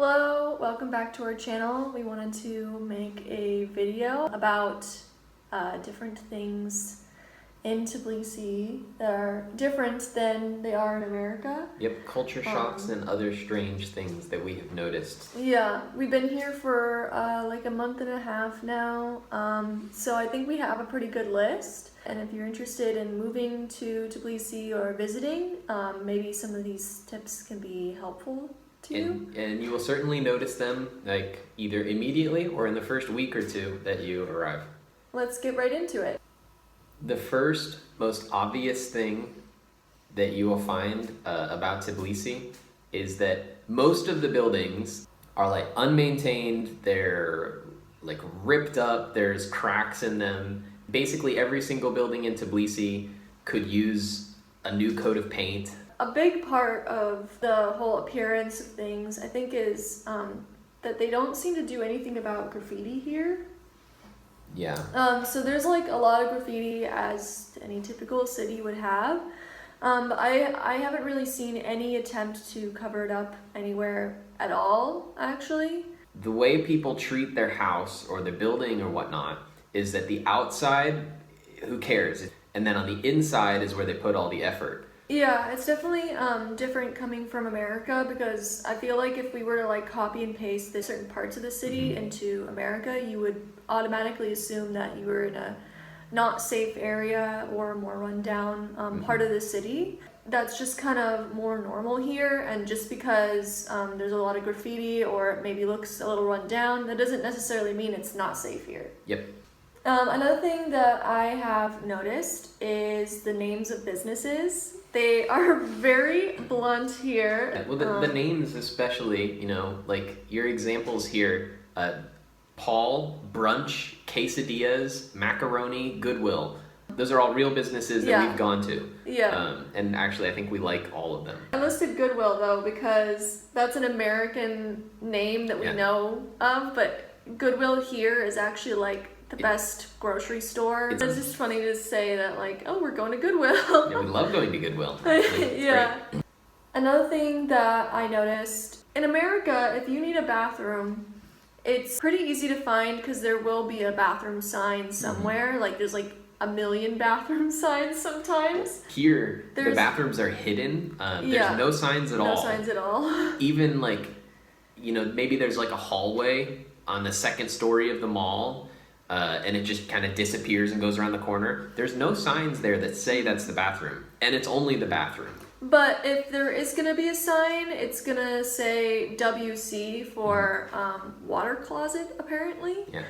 Hello, welcome back to our channel. We wanted to make a video about different things in Tbilisi that are different than they are in America. Yep, culture shocks and other strange things that we have noticed. Yeah, we've been here for like a month and a half now, so I think we have a pretty good list. And if you're interested in moving to Tbilisi or visiting, maybe some of these tips can be helpful to you. And you will certainly notice them like either immediately or in the first week or two that you arrive. Let's get right into it. The first most obvious thing that you will find about Tbilisi is that most of the buildings are like unmaintained, they're like ripped up, there's cracks in them. Basically every single building in Tbilisi could use a new coat of paint. A big part of the whole appearance of things, I think, is that they don't seem to do anything about graffiti here. Yeah. So there's like a lot of graffiti, as any typical city would have. But I haven't really seen any attempt to cover it up anywhere at all, actually. The way people treat their house or their building or whatnot is that the outside, who cares? And then on the inside is where they put all the effort. Yeah, it's definitely different coming from America, because I feel like if we were to like copy and paste the certain parts of the city into America, you would automatically assume that you were in a not safe area or a more rundown part of the city. That's just kind of more normal here, and just because there's a lot of graffiti or it maybe looks a little run down, that doesn't necessarily mean it's not safe here. Yep. Another thing that I have noticed is the names of businesses. They are very blunt here. Yeah, well, the names especially, you know, like your examples here, Paul, Brunch, Quesadillas, Macaroni, Goodwill. Those are all real businesses that we've gone to. Yeah. And actually, I think we like all of them. I listed Goodwill, though, because that's an American name that we know of, but Goodwill here is actually like the best grocery store. It's just funny to say that, like, oh, we're going to Goodwill. Yeah, we love going to Goodwill. Yeah. Great. Another thing that I noticed, in America, if you need a bathroom, it's pretty easy to find because there will be a bathroom sign somewhere. Like, there's like a million bathroom signs sometimes. Here, the bathrooms are hidden. There's no signs at all. No signs at all. Even like, you know, maybe there's like a hallway on the second story of the mall, and it just kind of disappears and goes around the corner. There's no signs there that say that's the bathroom, and it's only the bathroom. But if there is going to be a sign, it's going to say WC for water closet, apparently. Yeah.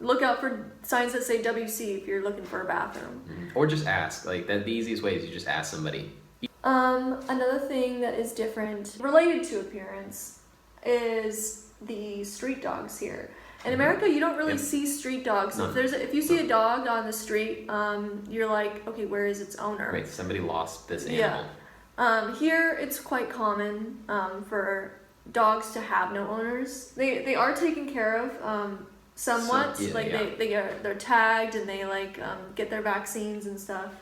Look out for signs that say WC if you're looking for a bathroom. Or just ask. Like, the easiest way is you just ask somebody. Another thing that is different, related to appearance, is the street dogs here. In America, you don't really see street dogs. If you see a dog on the street, you're like, okay, where is its owner? Right, somebody lost this animal. Yeah. Here, it's quite common for dogs to have no owners. They are taken care of somewhat. They're tagged and they like get their vaccines and stuff.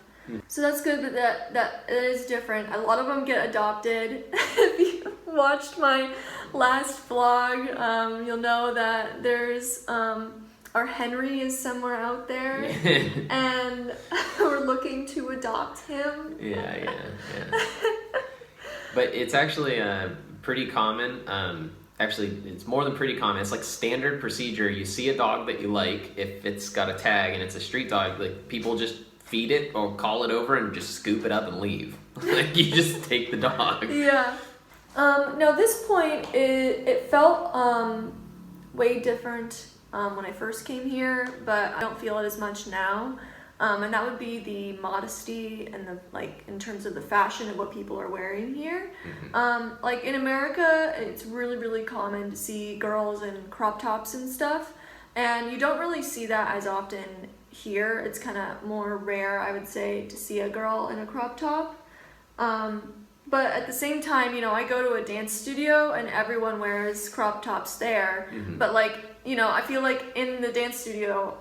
So that's good, but that is different. A lot of them get adopted. If you watched my last vlog, you'll know that there's our Henry is somewhere out there, and we're looking to adopt him. Yeah. But it's actually pretty common. Actually, it's more than pretty common. It's like standard procedure. You see a dog that you like, if it's got a tag and it's a street dog, like people just feed it or call it over and just scoop it up and leave. Like, you just take the dog. Yeah. Now this point, it felt way different when I first came here, but I don't feel it as much now. And that would be the modesty and the, like, in terms of the fashion of what people are wearing here. Like in America, it's really, really common to see girls in crop tops and stuff, and you don't really see that as often here. It's kind of more rare, I would say, to see a girl in a crop top. But at the same time, you know, I go to a dance studio and everyone wears crop tops there. But like, you know, I feel like in the dance studio,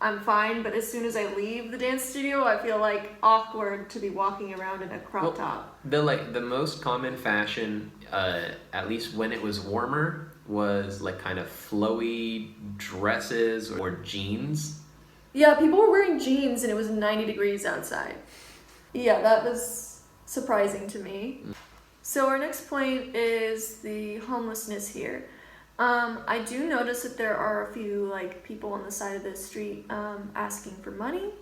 I'm fine, but as soon as I leave the dance studio, I feel like awkward to be walking around in a crop top. The most common fashion, at least when it was warmer, was like kind of flowy dresses or jeans. Yeah, people were wearing jeans and it was 90 degrees outside. Yeah, that was surprising to me. So our next point is the homelessness here. I do notice that there are a few like people on the side of the street asking for money,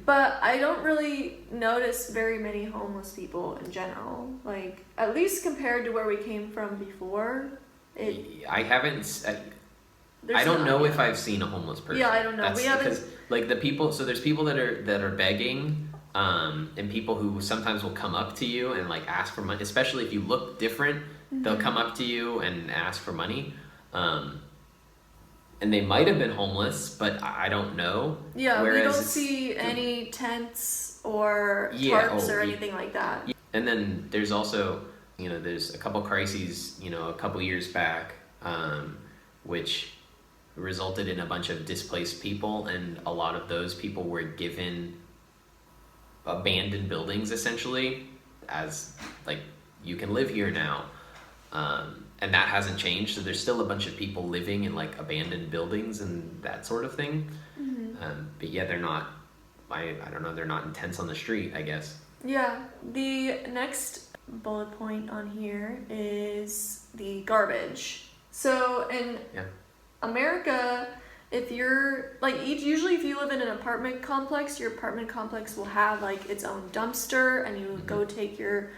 but I don't really notice very many homeless people in general. Like at least compared to where we came from before. I haven't. I don't know if I've seen a homeless person. Yeah, I don't know. We haven't. Because like the people. So there's people that are begging. And people who sometimes will come up to you and like ask for money, especially if you look different, they'll come up to you and ask for money. And they might have been homeless, but I don't know. Yeah, we don't see any tents or tarps or anything like that. And then there's also, there's a couple crises, a couple years back, which resulted in a bunch of displaced people, and a lot of those people were given abandoned buildings essentially as like, you can live here now. And that hasn't changed, so there's still a bunch of people living in like abandoned buildings and that sort of thing. But yeah, they're not, I don't know, they're not in tents on the street, I guess. Yeah, the next bullet point on here is the garbage. So in America, if you're like usually if you live in an apartment complex, your apartment complex will have like its own dumpster, and you go take your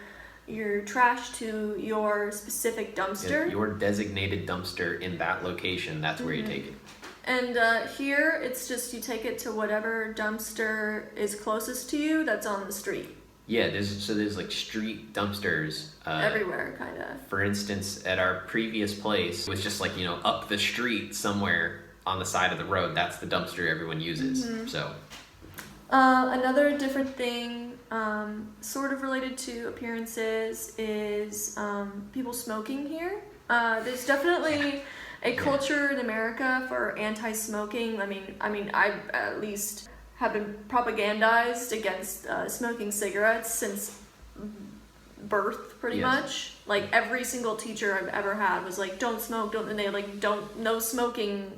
trash to your specific dumpster. Your designated dumpster in that location, that's where you take it. And here, it's just you take it to whatever dumpster is closest to you that's on the street. Yeah, there's like street dumpsters. Everywhere, kind of. For instance, at our previous place, it was just like, up the street somewhere on the side of the road. That's the dumpster everyone uses, so. Another different thing, sort of related to appearances, is people smoking here. There's definitely a culture in America for anti-smoking. I mean, I at least have been propagandized against smoking cigarettes since birth, pretty much. Like every single teacher I've ever had was like, "Don't smoke," no smoking.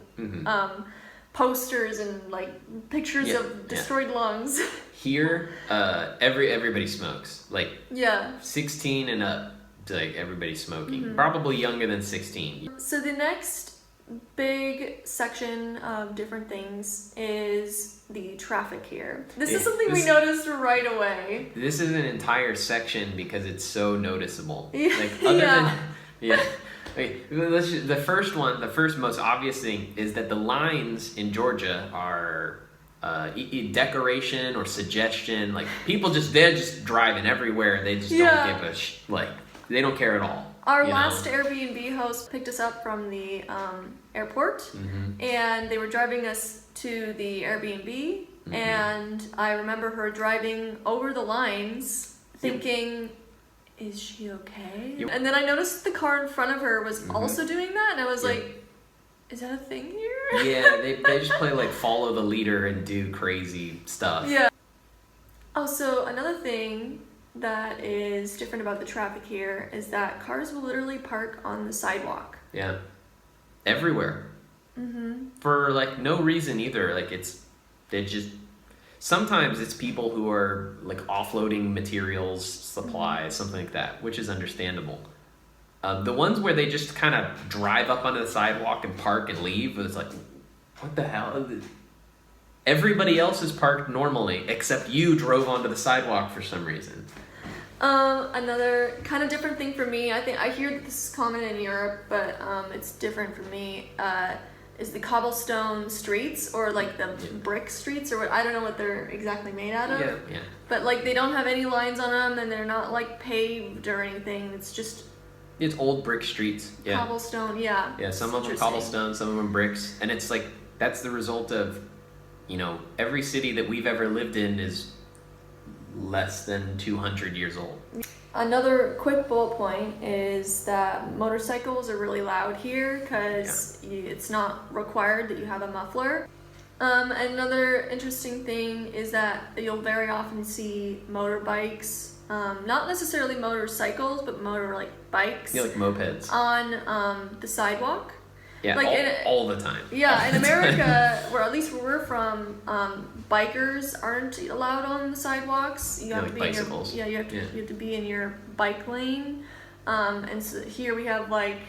Posters and like pictures of destroyed lungs. Here, everybody smokes. Like 16 and up, like everybody's smoking. Probably younger than 16. So the next big section of different things is the traffic here. This is something we noticed right away. This is an entire section because it's so noticeable. Like the first most obvious thing is that the lines in Georgia are decoration or suggestion. Like people they're just driving everywhere. They just don't give they don't care at all. Our last Airbnb host picked us up from the airport, and they were driving us to the Airbnb, and I remember her driving over the lines thinking, is she okay? And then I noticed the car in front of her was also doing that, and I was like, is that a thing here? Yeah, they just play like follow the leader and do crazy stuff. Yeah. Oh, so another thing that is different about the traffic here is that cars will literally park on the sidewalk. Yeah. Everywhere. For like no reason either. Like sometimes it's people who are like offloading materials, supplies, something like that, which is understandable. The ones where they just kind of drive up onto the sidewalk and park and leave, it's like, what the hell? Everybody else is parked normally, except you drove onto the sidewalk for some reason. Another kind of different thing for me, I think I hear that this is common in Europe, but it's different for me, is the cobblestone streets, or like the brick streets, or what, I don't know what they're exactly made out of. Yeah. But like they don't have any lines on them, and they're not like paved or anything. It's old brick streets. Yeah. Cobblestone, yeah. Yeah, some of them cobblestone, some of them bricks, and it's like that's the result of, every city that we've ever lived in is less than 200 years old. Another quick bullet point is that motorcycles are really loud here because it's not required that you have a muffler. Another interesting thing is that you'll very often see motorbikes, not necessarily motorcycles, but bikes. Yeah, like mopeds. On the sidewalk. Yeah, Like all the time. Yeah, in America, or at least where we're from, bikers aren't allowed on the sidewalks. You have to be bicycles. you have to be in your bike lane. And so here we have like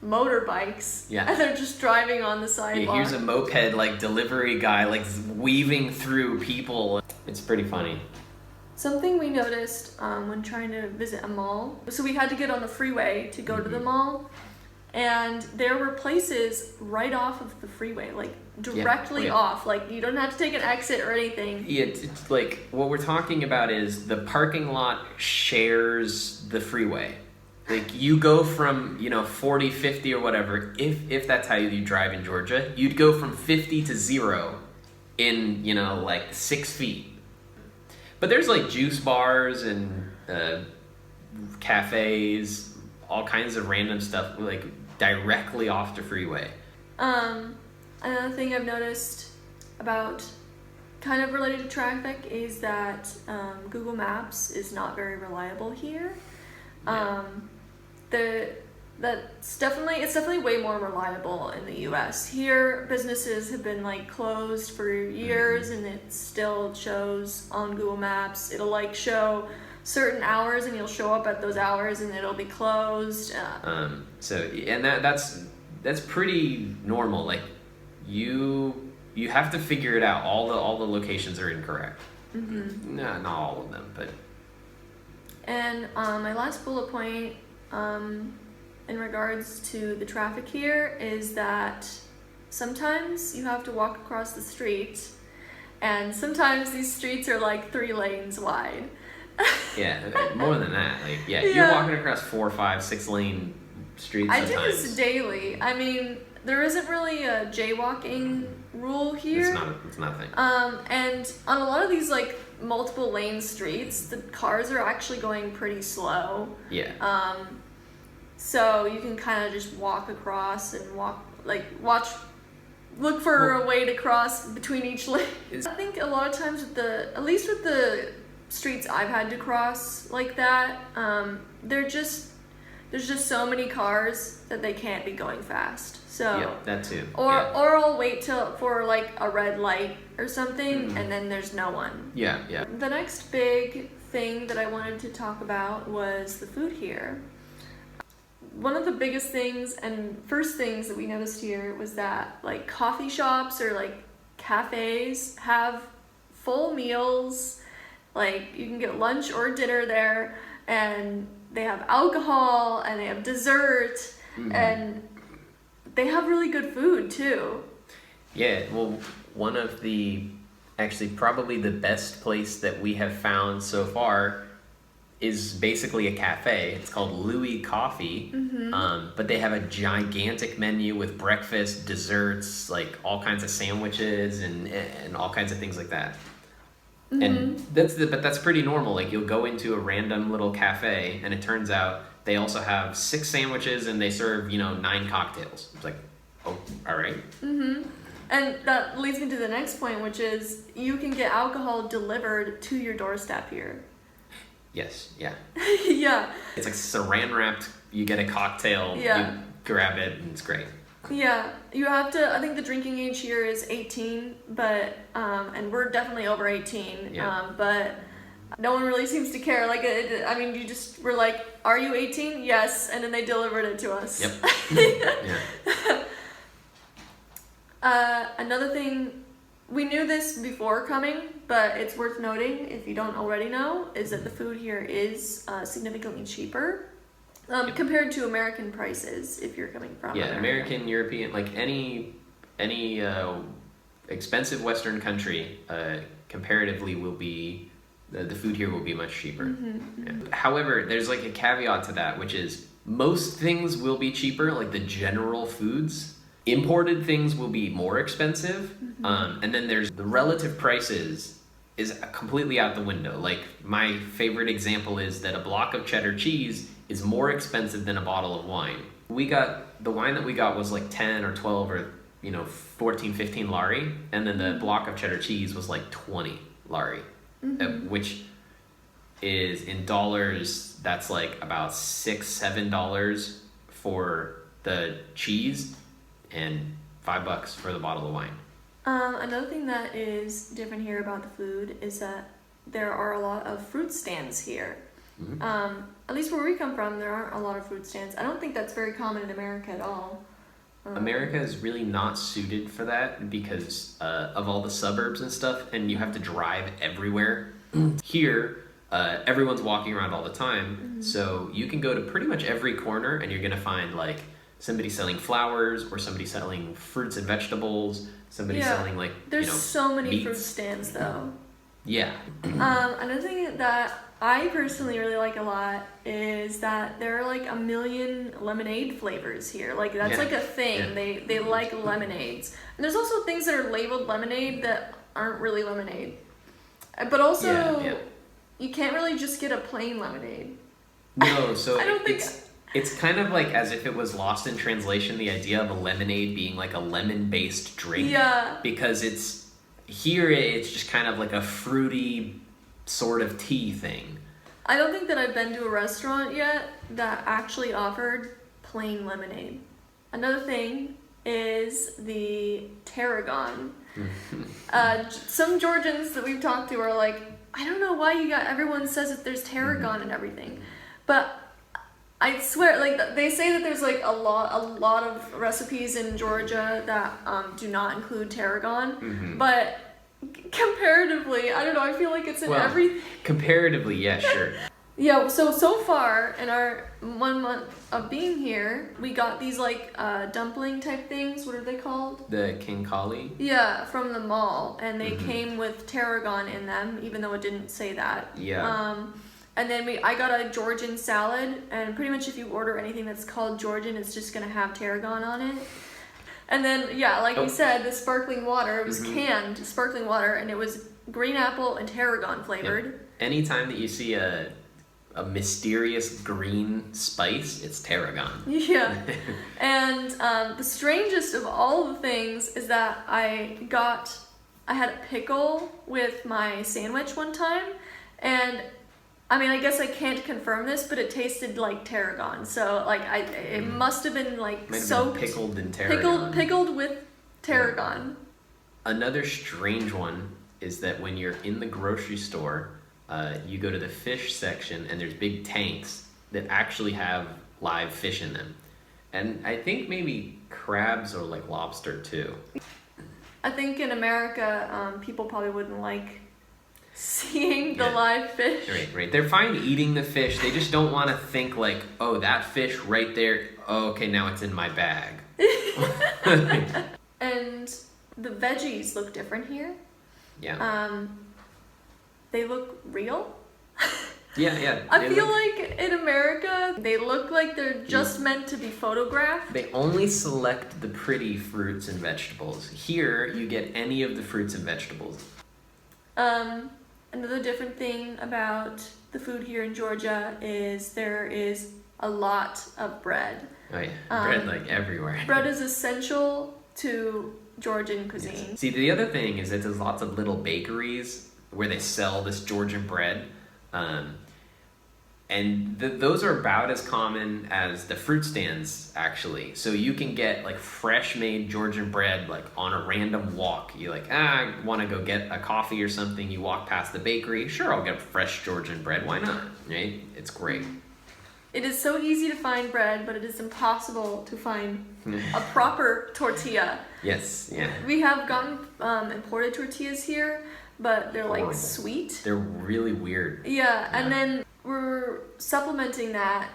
motorbikes. Yeah. And they're just driving on the sidewalk. Yeah, here's a moped like delivery guy like weaving through people. It's pretty funny. Something we noticed when trying to visit a mall. So we had to get on the freeway to go to the mall. And there were places right off of the freeway, like directly off. Like you don't have to take an exit or anything. Yeah, it's like what we're talking about is the parking lot shares the freeway. Like you go from 40, 50 or whatever. If that's how you drive in Georgia, you'd go from 50 to 0 in like 6 feet. But there's like juice bars and cafes, all kinds of random stuff like directly off the freeway. Another thing I've noticed about kind of related to traffic is that Google Maps is not very reliable here. Yeah. It's definitely way more reliable in the US. Here businesses have been like closed for years and it still shows on Google Maps. It'll like show certain hours and you'll show up at those hours and it'll be closed. That's pretty normal. Like you have to figure it out. All the locations are incorrect. No, not all of them, but. And my last bullet point in regards to the traffic here is that sometimes you have to walk across the street, and sometimes these streets are like 3 lanes wide. Yeah, more than that. Like, you're walking across 4, 5, 6 lane streets sometimes. I do this daily. I mean, there isn't really a jaywalking rule here. It's not a thing. And on a lot of these like multiple lane streets, the cars are actually going pretty slow. Yeah. So you can kind of just walk across and look for a way to cross between each lane. I think a lot of times at least with the streets I've had to cross like that, there's just so many cars that they can't be going fast. So yeah, that too. Or I'll wait for like a red light or something, and then there's no one. Yeah. The next big thing that I wanted to talk about was the food here. One of the biggest things and first things that we noticed here was that like coffee shops or like cafes have full meals. Like you can get lunch or dinner there, and they have alcohol and they have dessert, and they have really good food too. Yeah, well, one of probably the best place that we have found so far is basically a cafe. It's called Louis Coffee, but they have a gigantic menu with breakfast, desserts, like all kinds of sandwiches and all kinds of things like that. And that's pretty normal. Like you'll go into a random little cafe and it turns out they also have 6 sandwiches and they serve 9 cocktails. It's like, oh, all right. And that leads me to the next point, which is you can get alcohol delivered to your doorstep here. Yes, yeah. Yeah. It's like saran wrapped. You get a cocktail, you grab it, and it's great. Yeah, you have to. I think the drinking age here is 18, but and we're definitely over 18. Yeah. But no one really seems to care. Like, you just were like, "Are you 18?" Yes, and then they delivered it to us. Yep. Yeah. Another thing, we knew this before coming, but it's worth noting if you don't already know, is that the food here is significantly cheaper. Compared to American prices, if you're coming from American, European, like any expensive Western country, comparatively will be the food here will be much cheaper. Yeah. However, there's like a caveat to that, which is most things will be cheaper, like the general foods. Imported things will be more expensive, and then there's the relative prices is completely out the window. Like my favorite example is that a block of cheddar cheese is more expensive than a bottle of wine. The wine that we got was like 10 or 12 or 14, 15 lari, and then the block of cheddar cheese was like 20 lari, which is in dollars, that's like about $6-7 for the cheese and $5 for the bottle of wine. Another thing that is different here about the food is that there are a lot of fruit stands here. At least where we come from, there aren't a lot of fruit stands. I don't think that's very common in America at all. America is really not suited for that because of all the suburbs and stuff, and you have to drive everywhere. Here, everyone's walking around all the time, so you can go to pretty much every corner and you're gonna find like somebody selling flowers or somebody selling fruits and vegetables, somebody selling like there's so many meats. fruit stands though. Yeah. Another thing that I personally really like a lot is that there are like a million lemonade flavors here. Like that's like a thing. They like lemonades. And there's also things that are labeled lemonade that aren't really lemonade. But also you can't really just get a plain lemonade. No, so I don't think it's kind of like as if it was lost in translation, the idea of a lemonade being like a lemon-based drink. Yeah. Because it's just kind of like a fruity sort of tea thing. I don't think that I've been to a restaurant yet that actually offered plain lemonade. Another thing is the Tarragon. Some Georgians that we've talked to are like, I don't know why everyone says that there's Tarragon and everything. But I swear, like they say that there's like a lot of recipes in Georgia that do not include Tarragon, but comparatively, I don't know, I feel like it's in everything. Comparatively, yeah, sure. Yeah, so far in our 1 month of being here, we got these like dumpling type things. What are they called? The King Kali? Yeah, from the mall, and they came with Tarragon in them, even though it didn't say that. Yeah. And then I got a Georgian salad, and pretty much if you order anything that's called Georgian, it's just gonna have Tarragon on it. And then, like you said, the sparkling water, it was canned sparkling water, and it was green apple and tarragon flavored. Yep. Anytime that you see a mysterious green spice, it's tarragon. Yeah. And the strangest of all the things is that I had a pickle with my sandwich one time, and I mean, I guess I can't confirm this, but it tasted like tarragon. So, like, it must have been like soaked, pickled in tarragon. Pickled with tarragon. Another strange one is that when you're in the grocery store, you go to the fish section, and there's big tanks that actually have live fish in them, and I think maybe crabs or like lobster too. I think in America, people probably wouldn't like seeing the live fish. Right. They're fine eating the fish. They just don't want to think like, oh, that fish right there. Oh, okay, now it's in my bag. And the veggies look different here. Yeah. They look real. Yeah. I feel like in America, they look like they're just meant to be photographed. They only select the pretty fruits and vegetables. Here, you get any of the fruits and vegetables. Another different thing about the food here in Georgia is there is a lot of bread. Oh yeah, bread like everywhere. Bread is essential to Georgian cuisine. Yes. See, the other thing is that there's lots of little bakeries where they sell this Georgian bread. And those are about as common as the fruit stands, actually. So you can get like fresh made Georgian bread like on a random walk. You're like, I want to go get a coffee or something. You walk past the bakery. Sure, I'll get fresh Georgian bread. Why not? Right? It's great. It is so easy to find bread, but it is impossible to find a proper tortilla. Yes, yeah. We have gotten imported tortillas here, but they're like sweet. They're really weird. Yeah, and then we're supplementing that.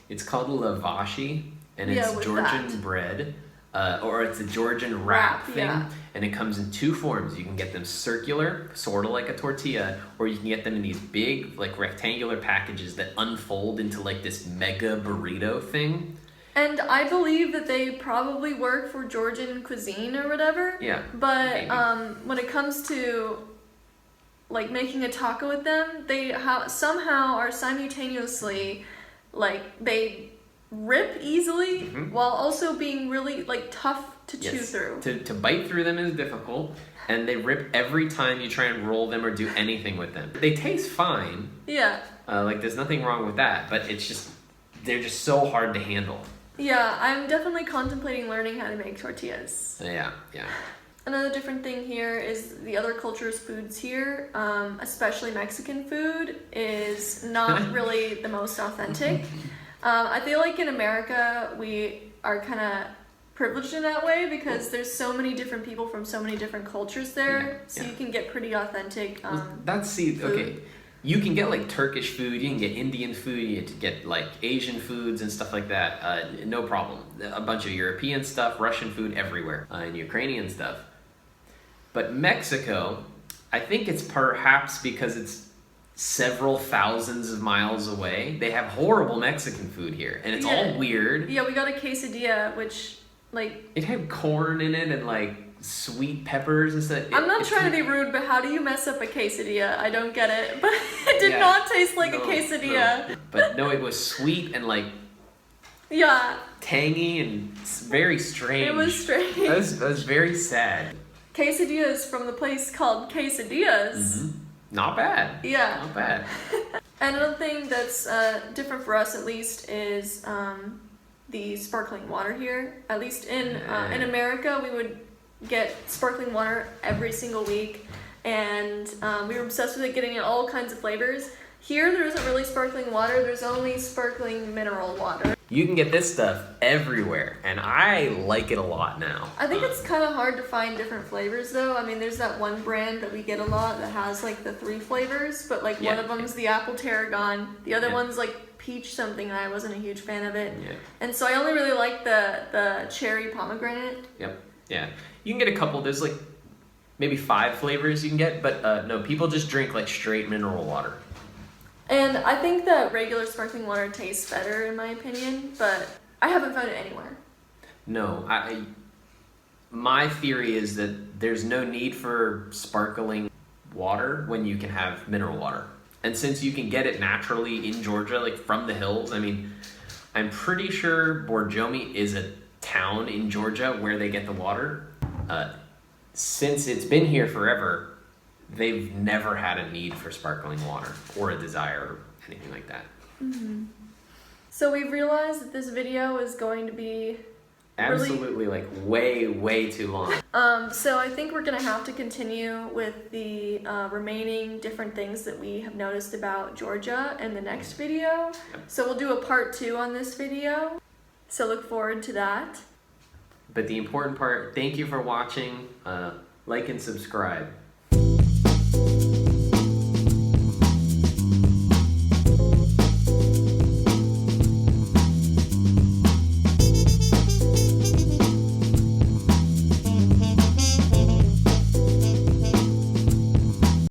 It's called lavashi, and it's Georgian bread, or it's a Georgian wrap thing, and it comes in two forms. You can get them circular, sort of like a tortilla, or you can get them in these big, like rectangular packages that unfold into like this mega burrito thing. And I believe that they probably work for Georgian cuisine or whatever. Yeah. But when it comes to like making a taco with them, they somehow are simultaneously like they rip easily Mhm. while also being really like tough to chew Yes. through. To bite through them is difficult, and they rip every time you try and roll them or do anything with them. They taste fine. Yeah. Like there's nothing wrong with that, but they're just so hard to handle. Yeah, I'm definitely contemplating learning how to make tortillas. Yeah. Another different thing here is the other cultures' foods here, especially Mexican food, is not really the most authentic. I feel like in America we are kind of privileged in that way because there's so many different people from so many different cultures there, so you can get pretty authentic food. Okay. You can get like Turkish food, you can get Indian food, you can get like Asian foods and stuff like that. No problem. A bunch of European stuff, Russian food everywhere, and Ukrainian stuff. But Mexico, I think it's perhaps because it's several thousands of miles away. They have horrible Mexican food here, and it's all weird. Yeah, we got a quesadilla, which it had corn in it and like sweet peppers and stuff. I'm not trying to be rude, but how do you mess up a quesadilla? I don't get it. But it did not taste like a quesadilla. No. But no, it was sweet and like tangy and very strange. It was strange. That was very sad. Quesadillas from the place called Quesadillas. Mm-hmm. Not bad. Yeah. Not bad. And another thing that's different for us, at least, is the sparkling water here. At least in America, we would get sparkling water every single week, and we were obsessed with it, getting in all kinds of flavors. Here, there isn't really sparkling water. There's only sparkling mineral water. You can get this stuff everywhere, and I like it a lot now. I think it's kind of hard to find different flavors, though. I mean, there's that one brand that we get a lot that has like the 3 flavors, but like one of them's the apple Tarragon. The other one's like peach something, and I wasn't a huge fan of it. Yeah. And so I only really like the cherry pomegranate. Yep. Yeah. You can get a couple. There's like maybe 5 flavors you can get, but no, people just drink like straight mineral water. And I think that regular sparkling water tastes better, in my opinion, but I haven't found it anywhere. No, my theory is that there's no need for sparkling water when you can have mineral water. And since you can get it naturally in Georgia, like from the hills, I mean, I'm pretty sure Borjomi is a town in Georgia where they get the water. Since it's been here forever, they've never had a need for sparkling water or a desire or anything like that. Mm-hmm. So we've realized that this video is going to be absolutely like way too long. So I think we're gonna have to continue with the remaining different things that we have noticed about Georgia in the next video. So we'll do a part 2 on this video. So look forward to that. But the important part, thank you for watching. Like and subscribe.